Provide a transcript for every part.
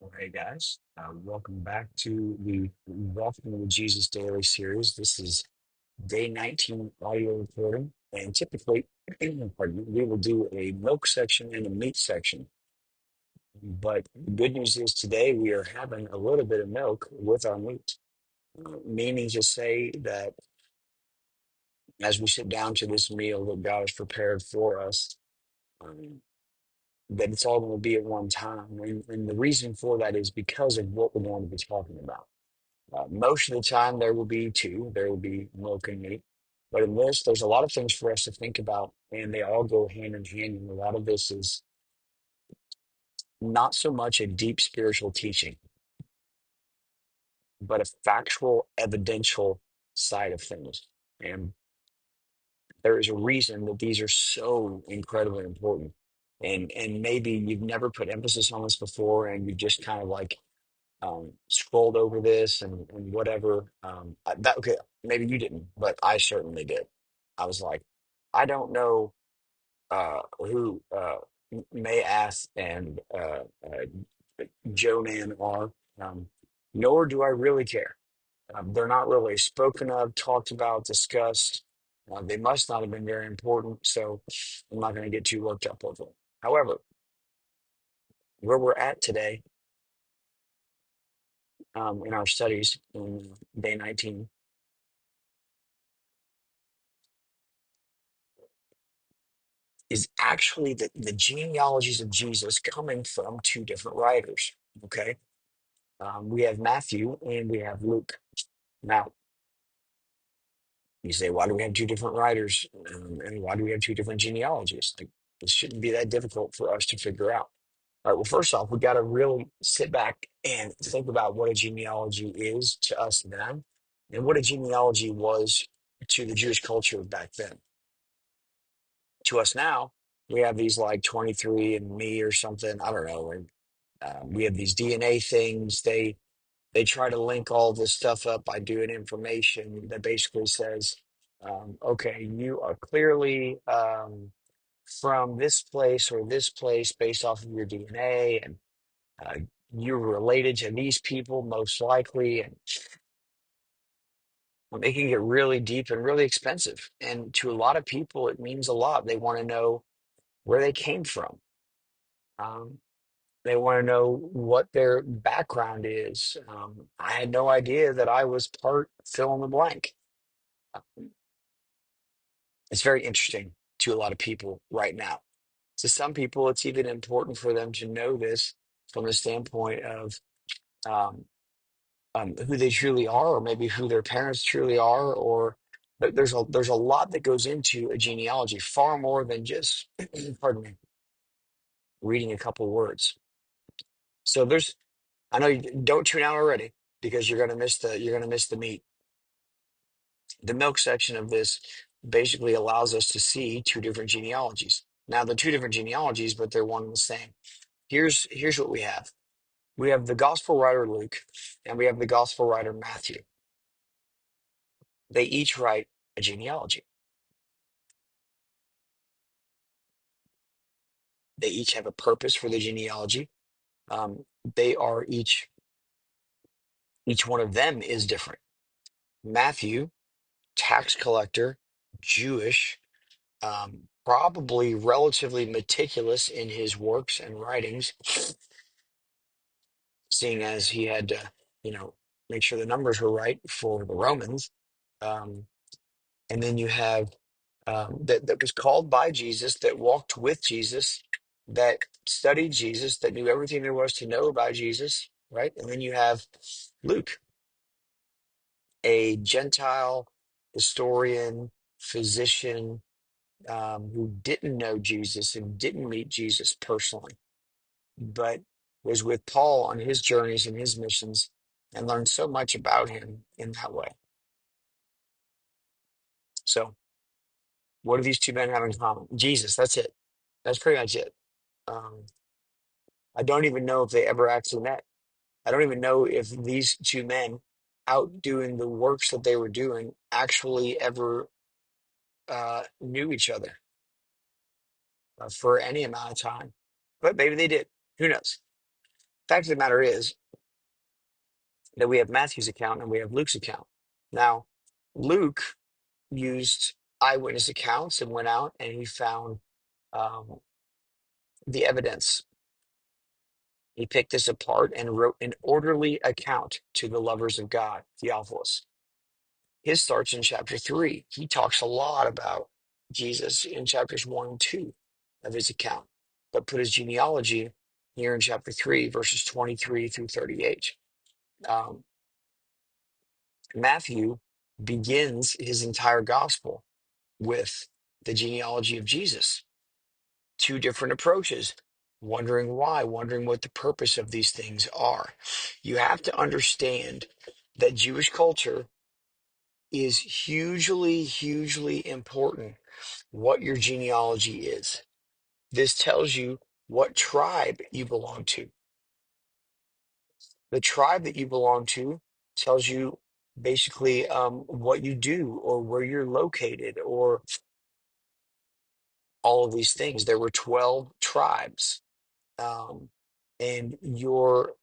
Well, hey guys, welcome back to the Walking with Jesus Daily series. This is day 19 audio recording, and typically, pardon me, we will do a milk section and a meat section. But the good news is today we are having a little bit of milk with our meat, meaning to say that as we sit down to this meal that God has prepared for us, um, that it's all going to be at one time. And the reason for that is because of what we're going to be talking about. Most of the time, there will be two. There will be milk and meat. But in this, there's a lot of things for us to think about, and they all go hand in hand. And a lot of this is not so much a deep spiritual teaching, but a factual, evidential side of things. And there is a reason that these are so incredibly important. And maybe you've never put emphasis on this before, and you just kind of like scrolled over this and whatever. That okay, maybe you didn't, but I certainly did. I was like, I don't know who May Ass and Joe Nan are, um, nor do I really care. They're not really spoken of, talked about, discussed. They must not have been very important, so I'm not going to get too worked up over it. However, where we're at today in our studies in day 19 is actually the genealogies of Jesus coming from two different writers. Okay. We have Matthew and we have Luke. Now, you say, why do we have two different writers? And why do we have two different genealogies? Like, this shouldn't be that difficult for us to figure out. All right. Well, first off, we got to really sit back and think about what a genealogy is to us now and what a genealogy was to the Jewish culture back then. To us now, we have these like 23 and me or something. I don't know. And we have these DNA things. They try to link all this stuff up by doing information that basically says, okay, you are clearly from this place or this place based off of your DNA, and uh, you're related to these people most likely, and making it really deep and really expensive. And to a lot of people, it means a lot. They want to know where they came from. Um, They want to know what their background is. I had no idea that I was part fill in the blank. Uh, It's very interesting to a lot of people right now. To some people, it's even important for them to know this from the standpoint of um, who they truly are, or maybe who their parents truly are, or there's a lot that goes into a genealogy, far more than just pardon me, reading a couple words. So I know you don't tune out already because you're gonna miss the meat. The milk section of this basically allows us to see two different genealogies. Now they're two different genealogies, but they're one and the same. Here's what we have. We have the gospel writer Luke and we have the gospel writer Matthew. They each write a genealogy. They each have a purpose for the genealogy. They are each one of them is different. Matthew, tax collector, Jewish, probably relatively meticulous in his works and writings, seeing as he had to, you know, make sure the numbers were right for the Romans. Um, and then you have that was called by Jesus, that walked with Jesus, that studied Jesus, that knew everything there was to know about Jesus, right? And then you have Luke, a Gentile historian, physician, who didn't know Jesus and didn't meet Jesus personally, but was with Paul on his journeys and his missions and learned so much about him in that way. So, what do these two men have in common? Jesus, that's it. That's pretty much it. Um, I don't even know if they ever actually met. I don't even know if these two men, out doing the works that they were doing, actually ever knew each other for any amount of time. But maybe they did. Who knows? Fact of the matter is that we have Matthew's account and we have Luke's account. Now, Luke used eyewitness accounts and went out and he found um, the evidence. He picked this apart and wrote an orderly account to the lovers of God, Theophilus. His starts in chapter 3. He talks a lot about Jesus in chapters 1 and 2 of his account, but put his genealogy here in chapter 3, verses 23 through 38. Um, Matthew begins his entire gospel with the genealogy of Jesus. Two different approaches, wondering why, wondering what the purpose of these things are. You have to understand that Jewish culture is hugely, hugely important what your genealogy is. This tells you what tribe you belong to. The tribe that you belong to tells you basically what you do or where you're located or all of these things. There were 12 tribes, um, and your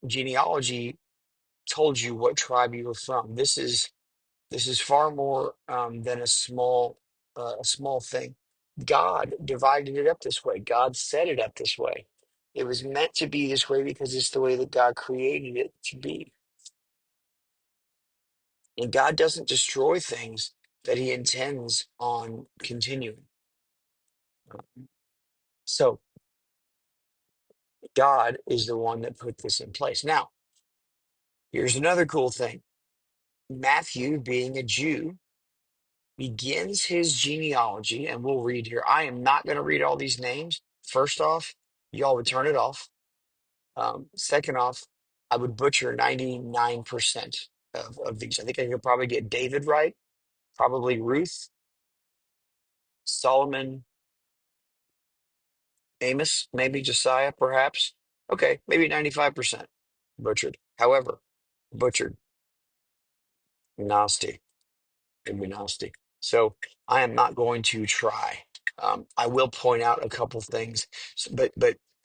genealogy told you what tribe you were from. This is far more than a small thing. God divided it up this way. God set it up this way. It was meant to be this way because it's the way that God created it to be. And God doesn't destroy things that He intends on continuing. So God is the one that put this in place. Now, here's another cool thing. Matthew, being a Jew, begins his genealogy, and we'll read here. I am not going to read all these names. First off, y'all would turn it off. Second off, I would butcher 99% of these. I think I could probably get David right, probably Ruth, Solomon, Amos, maybe Josiah, perhaps. Okay, maybe 95% butchered. However, butchered, nasty. It'd be nasty. So I am not going to try. I will point out a couple things, but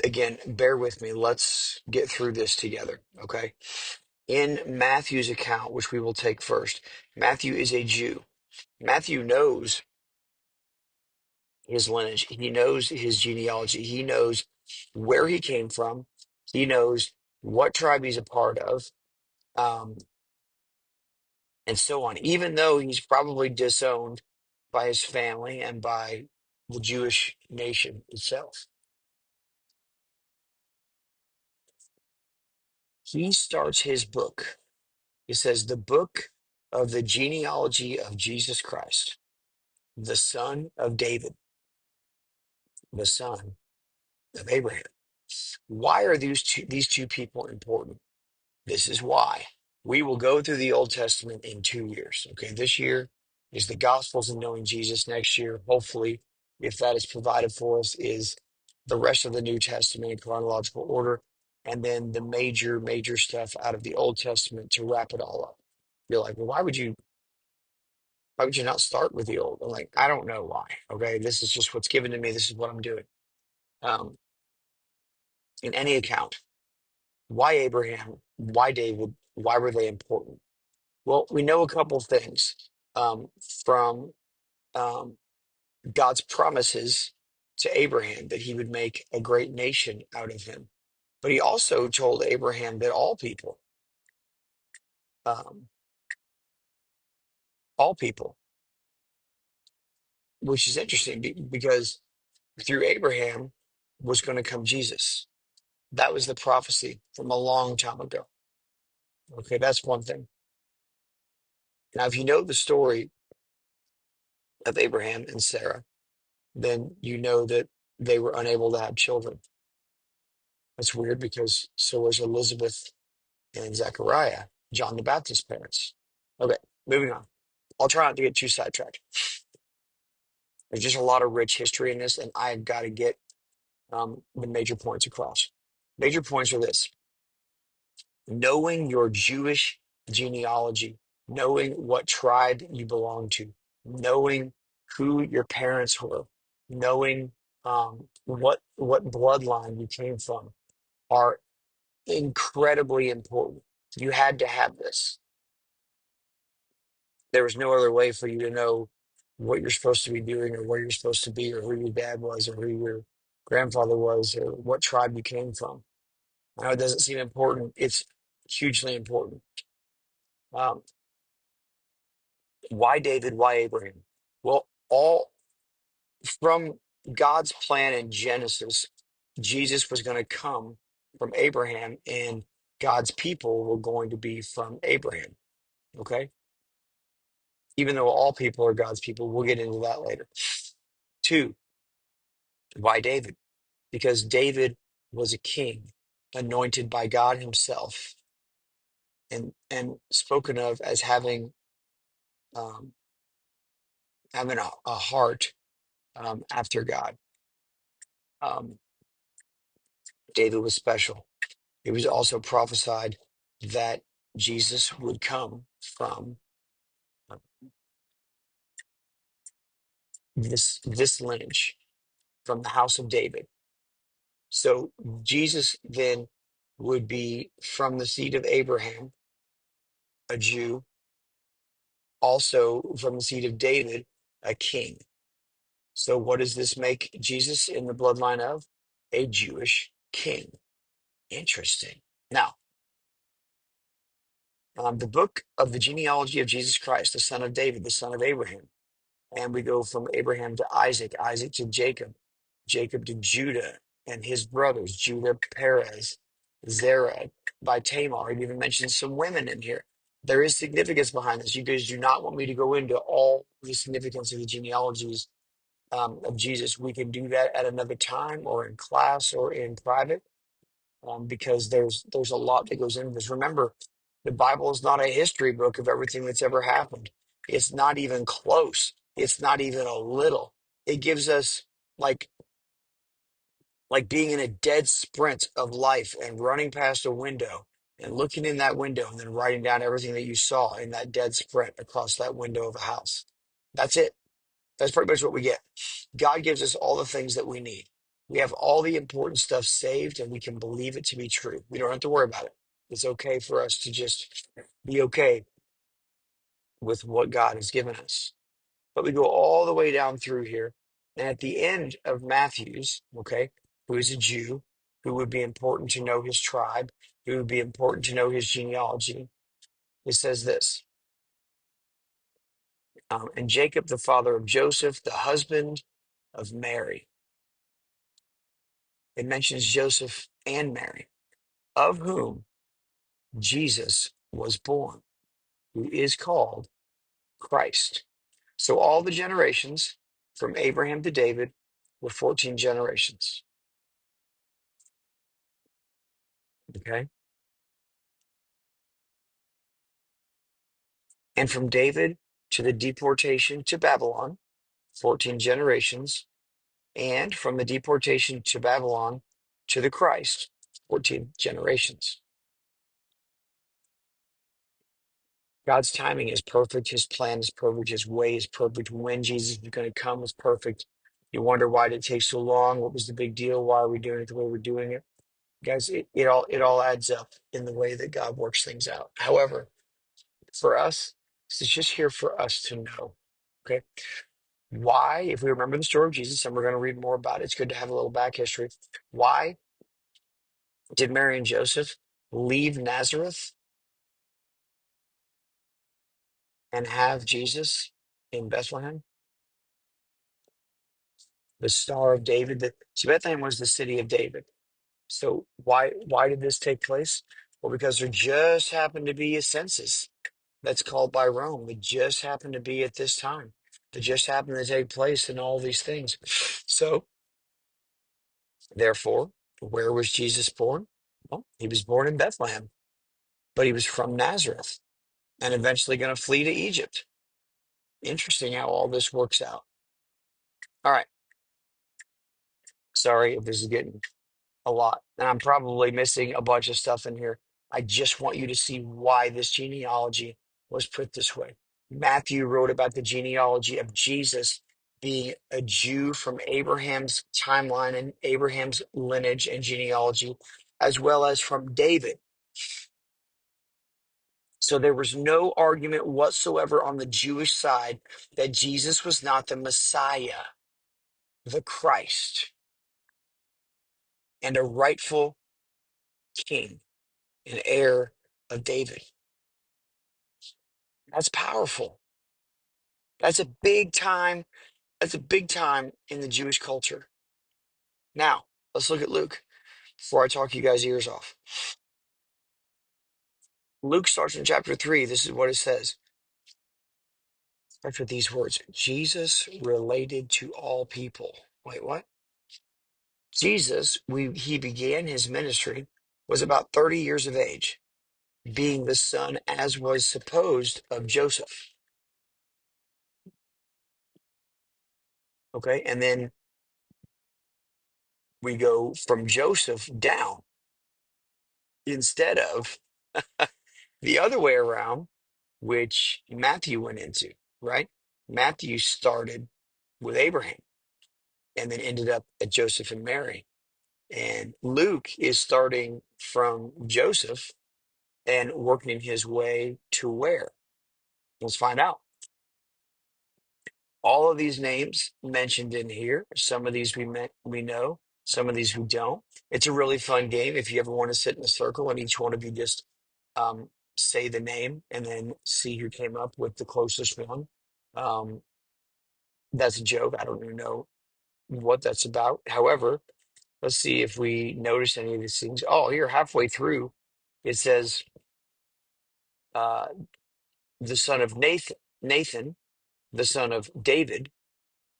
again, bear with me. Let's get through this together, okay? In Matthew's account, which we will take first, Matthew is a Jew. Matthew knows his lineage. He knows his genealogy. He knows where he came from. He knows what tribe he's a part of, um, and so on. Even though he's probably disowned by his family and by the Jewish nation itself, he starts his book. He says, "The book of the genealogy of Jesus Christ, the son of David, the son of Abraham." Why are these two people important? This is why. We will go through the Old Testament in 2 years. Okay, this year is the Gospels and knowing Jesus. Next year, hopefully, if that is provided for us, is the rest of the New Testament in chronological order, and then the major stuff out of the Old Testament to wrap it all up. You're like, well, why would you not start with the old? I'm like, I don't know why. Okay, this is just what's given to me. This is what I'm doing. Um, in any account, why Abraham? Why David? Why were they important? Well, we know a couple things um, from um, God's promises to Abraham that he would make a great nation out of him. But he also told Abraham that um, all people, which is interesting because through Abraham was going to come Jesus. That was the prophecy from a long time ago. Okay, that's one thing. Now, if you know the story of Abraham and Sarah, then you know that they were unable to have children. That's weird because so was Elizabeth and Zechariah, John the Baptist's parents. Okay, moving on. I'll try not to get too sidetracked. There's just a lot of rich history in this, and I've got to get the major points across. Major points are this: knowing your Jewish genealogy, knowing what tribe you belong to, knowing who your parents were, knowing what bloodline you came from are incredibly important. You had to have this. There was no other way for you to know what you're supposed to be doing or where you're supposed to be or who your dad was or who your grandfather was or what tribe you came from. I know it doesn't seem important. It's hugely important. Um, why David? Why Abraham? Well, all from God's plan in Genesis, Jesus was going to come from Abraham and God's people were going to be from Abraham. Okay. Even though all people are God's people, we'll get into that later. Two, why David? Because David was a king anointed by God himself and spoken of as um, having a heart after God. Um, David was special. It was also prophesied that Jesus would come from uh, this lineage, from the house of David. So Jesus then would be from the seed of Abraham, a Jew, also from the seed of David, a king. So what does this make Jesus in the bloodline of? A Jewish king. Interesting. Now, the book of the genealogy of Jesus Christ, the son of David, the son of Abraham. And we go from Abraham to Isaac, Isaac to Jacob, Jacob to Judah and his brothers, Judah, Perez, Zerah, by Tamar. It even mentions some women in here. There is significance behind this. You guys do not want me to go into all the significance of the genealogies of Jesus. We can do that at another time or in class or in private because there's a lot that goes into this. Remember, the Bible is not a history book of everything that's ever happened. It's not even close. It's not even a little. It gives us like like being in a dead sprint of life and running past a window and looking in that window and then writing down everything that you saw in that dead sprint across that window of a house. That's it. That's pretty much what we get. God gives us all the things that we need. We have all the important stuff saved and we can believe it to be true. We don't have to worry about it. It's okay for us to just be okay with what God has given us. But we go all the way down through here. And at the end of Matthew's, okay, who is a Jew, who would be important to know his tribe, who would be important to know his genealogy, it says this. And Jacob, the father of Joseph, the husband of Mary. It mentions Joseph and Mary, of whom Jesus was born, who is called Christ. So all the generations from Abraham to David were 14 generations. Okay. And from David to the deportation to Babylon, 14 generations. And from the deportation to Babylon to the Christ, 14 generations. God's timing is perfect. His plan is perfect. His way is perfect. When Jesus is going to come is perfect. You wonder why did it take so long? What was the big deal? Why are we doing it the way we're doing it? Guys, it all adds up in the way that God works things out. However, for us, this is just here for us to know. Okay. Why, if we remember the story of Jesus, and we're going to read more about it, it's good to have a little back history. Why did Mary and Joseph leave Nazareth and have Jesus in Bethlehem? The Star of David. So Bethlehem was the city of David. So why did this take place? Well, because there just happened to be a census that's called by Rome. It just happened to be at this time. It just happened to take place and all these things. So therefore, where was Jesus born? Well, he was born in Bethlehem, but he was from Nazareth and eventually going to flee to Egypt. Interesting how all this works out. All right. Sorry if this is getting a lot, and I'm probably missing a bunch of stuff in here. I just want you to see why this genealogy was put this way. Matthew wrote about the genealogy of Jesus being a Jew from Abraham's timeline and Abraham's lineage and genealogy. as well as from David. So there was no argument whatsoever on the Jewish side that Jesus was not the Messiah, the Christ, and a rightful king, an heir of David. That's powerful. That's a big time. That's a big time in the Jewish culture. Now, let's look at Luke before I talk you guys' ears off. Luke starts in chapter 3. This is what it says. Starts with these words: Jesus related to all people. Wait, what? Jesus, he began his ministry, was about 30 years of age, being the son, as was supposed, of Joseph. Okay, and then we go from Joseph down instead of the other way around, which Matthew went into, right? Matthew started with Abraham and then ended up at Joseph and Mary. And Luke is starting from Joseph and working his way to where? Let's find out. All of these names mentioned in here, some of these we know, some of these we don't. It's a really fun game. If you ever want to sit in a circle and each one of you just um, say the name and then see who came up with the closest one. Um, that's a joke. I don't even know what that's about. However, let's see if we notice any of these things. Oh, here, halfway through, it says uh, the son of Nathan, the son of David,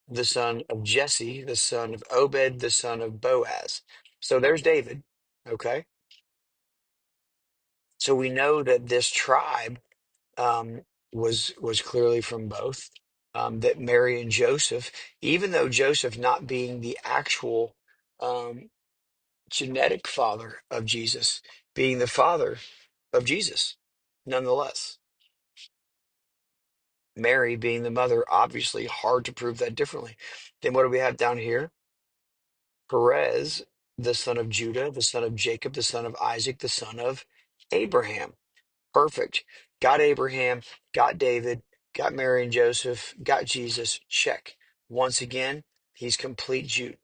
the son of Jesse, the son of Obed, the son of Boaz. So there's David. Okay. So we know that this tribe um, was clearly from both. That Mary and Joseph, even though Joseph not being the actual um, genetic father of Jesus, being the father of Jesus, nonetheless. Mary being the mother, obviously hard to prove that differently. Then what do we have down here? Perez, the son of Judah, the son of Jacob, the son of Isaac, the son of Abraham. Perfect. Got Abraham, got David, got Mary and Joseph, got Jesus. Check. Once again, he's complete Jew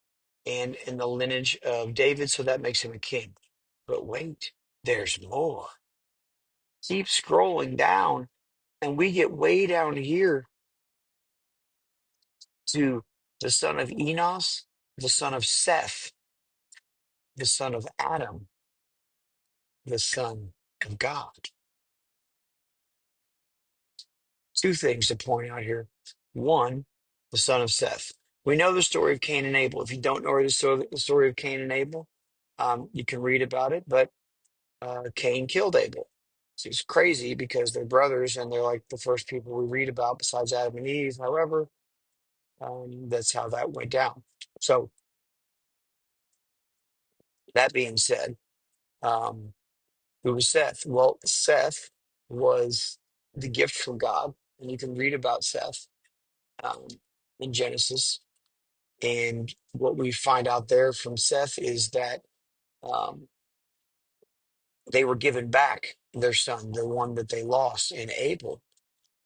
and in the lineage of David, so that makes him a king. But wait, there's more. Keep scrolling down, and we get way down here to the son of Enos, the son of Seth, the son of Adam, the son of God. Two things to point out here. One, the son of Seth. We know the story of Cain and Abel. If you don't know the story of Cain and Abel, you can read about it, but Cain killed Abel. So it's crazy because they're brothers and they're like the first people we read about besides Adam and Eve. However, that's how that went down. So that being said, um, who was Seth? Well, Seth was the gift from God, and you can read about Seth um, in Genesis. And what we find out there from Seth is that um, they were given back their son, the one that they lost in Abel.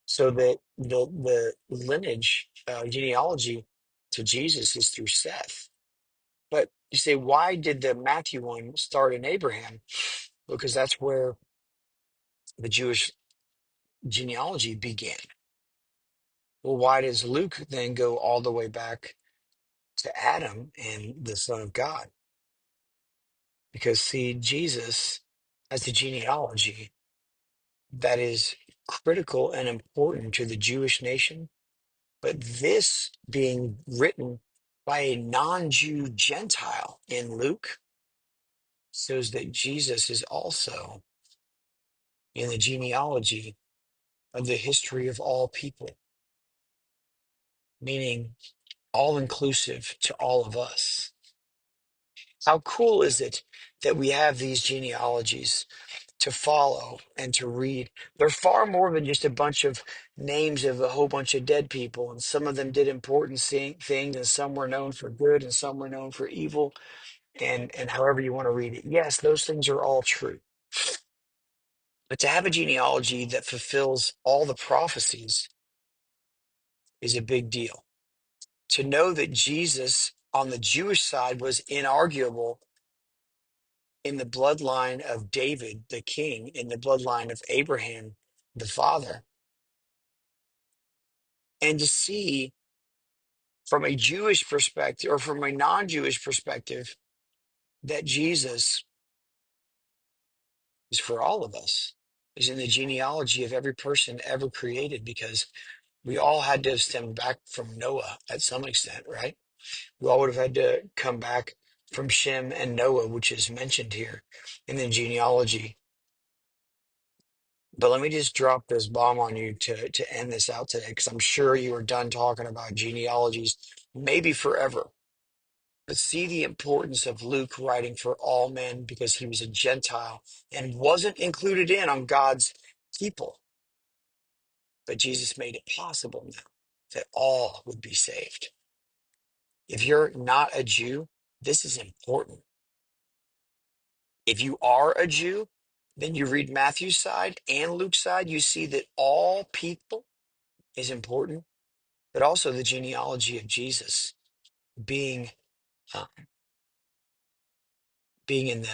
So that the lineage, genealogy to Jesus is through Seth. But you say, why did the Matthew one start in Abraham? Because that's where the Jewish genealogy began. Well, why does Luke then go all the way back to Adam and the Son of God? Because, see, Jesus has a genealogy that is critical and important to the Jewish nation. But this being written by a non Jew Gentile in Luke shows that Jesus is also in the genealogy of the history of all people, meaning all inclusive to all of us. How cool is it that we have these genealogies to follow and to read? They're far more than just a bunch of names of a whole bunch of dead people, and some of them did important things, and some were known for good, and some were known for evil. and however you want to read it. Yes, those things are all true. But to have a genealogy that fulfills all the prophecies is a big deal. To know that Jesus on the Jewish side was inarguable in the bloodline of David, the king, in the bloodline of Abraham, the father, and to see from a Jewish perspective or from a non-Jewish perspective that Jesus is for all of us, is in the genealogy of every person ever created, because we all had to have stemmed back from Noah at some extent, right? We all would have had to come back from Shem and Noah, which is mentioned here in the genealogy. But let me just drop this bomb on you to end this out today, because I'm sure you are done talking about genealogies, maybe forever. But see the importance of Luke writing for all men, because he was a Gentile and wasn't included in on God's people. But Jesus made it possible now that all would be saved. If you're not a Jew, this is important. If you are a Jew, then you read Matthew's side and Luke's side, you see that all people is important, but also the genealogy of Jesus being uh, being in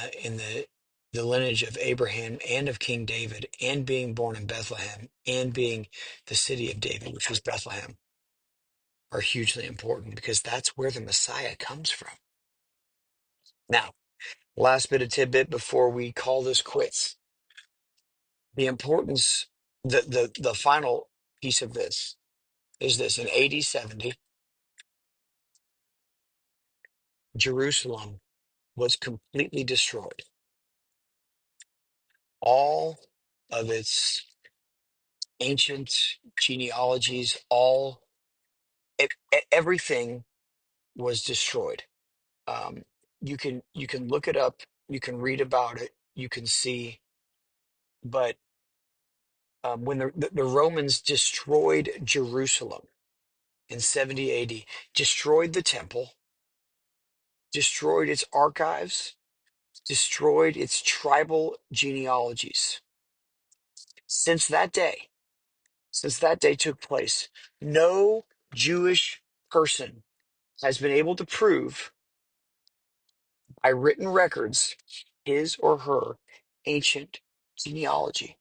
the lineage of Abraham and of King David, and being born in Bethlehem, and being the city of David, which was Bethlehem, are hugely important, because that's where the Messiah comes from. Now, last bit of tidbit before we call this quits. The importance, the final piece of this is this: in AD 70, Jerusalem was completely destroyed. All of its ancient genealogies, everything was destroyed. Um, you can look it up, you can read about it, you can see. But when the Romans destroyed Jerusalem in 70 AD, destroyed the temple, destroyed its archives, destroyed its tribal genealogies. Since that day, since that day took place, no Jewish person has been able to prove by written records his or her ancient genealogy.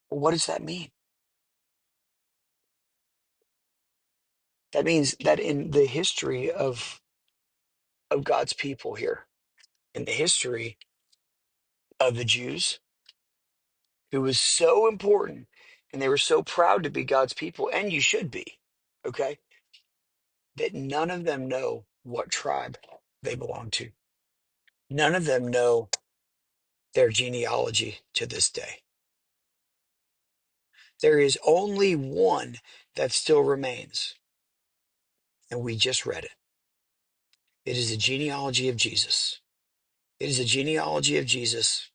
What does that mean? That means that in the history of God's people here, in the history of the Jews, who was so important, and they were so proud to be God's people, and you should be, okay, that none of them know what tribe they belong to. None of them know their genealogy to this day. There is only one that still remains, and we just read it. It is the genealogy of Jesus. It is a genealogy of Jesus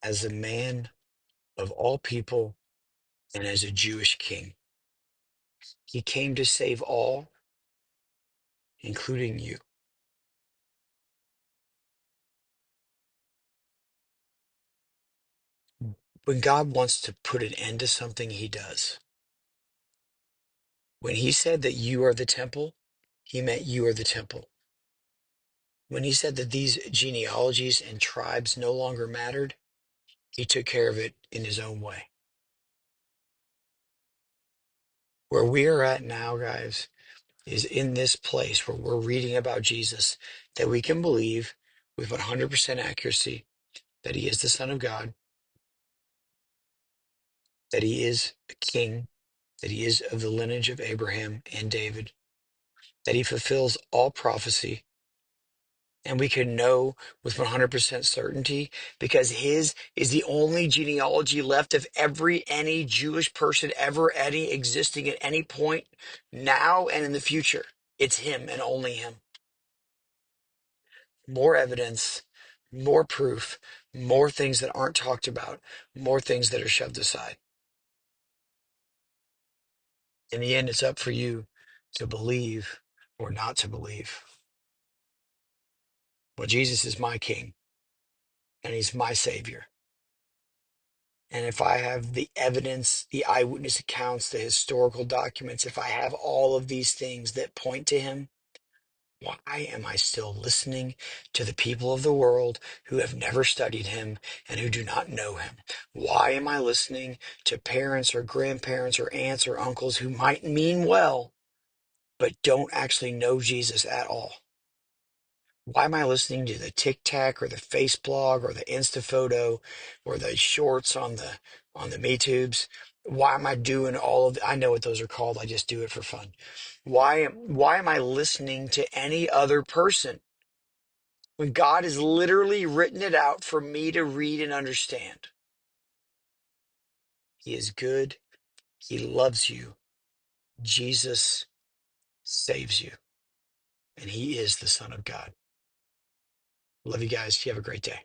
as a man of all people and as a Jewish king. He came to save all, including you. When God wants to put an end to something, he does. When he said that you are the temple, he meant you are the temple. When he said that these genealogies and tribes no longer mattered, he took care of it in his own way. Where we are at now, guys, is in this place where we're reading about Jesus, that we can believe with 100% accuracy that he is the Son of God, that he is a king, that he is of the lineage of Abraham and David, that he fulfills all prophecy. And we can know with 100% certainty, because his is the only genealogy left of any Jewish person ever, any existing at any point now and in the future. It's him and only him. More evidence, more proof, more things that aren't talked about, more things that are shoved aside. In the end, it's up for you to believe or not to believe. Well, Jesus is my king and he's my savior. And if I have the evidence, the eyewitness accounts, the historical documents, if I have all of these things that point to him, why am I still listening to the people of the world who have never studied him and who do not know him? Why am I listening to parents or grandparents or aunts or uncles who might mean well, but don't actually know Jesus at all? Why am I listening to the TikTok or the Face blog or the Insta photo or the shorts on the MeTubes? Why am I doing all of I know what those are called. I just do it for fun. Why am I listening to any other person when God has literally written it out for me to read and understand? He is good. He loves you. Jesus saves you, and he is the Son of God. Love you guys. You have a great day.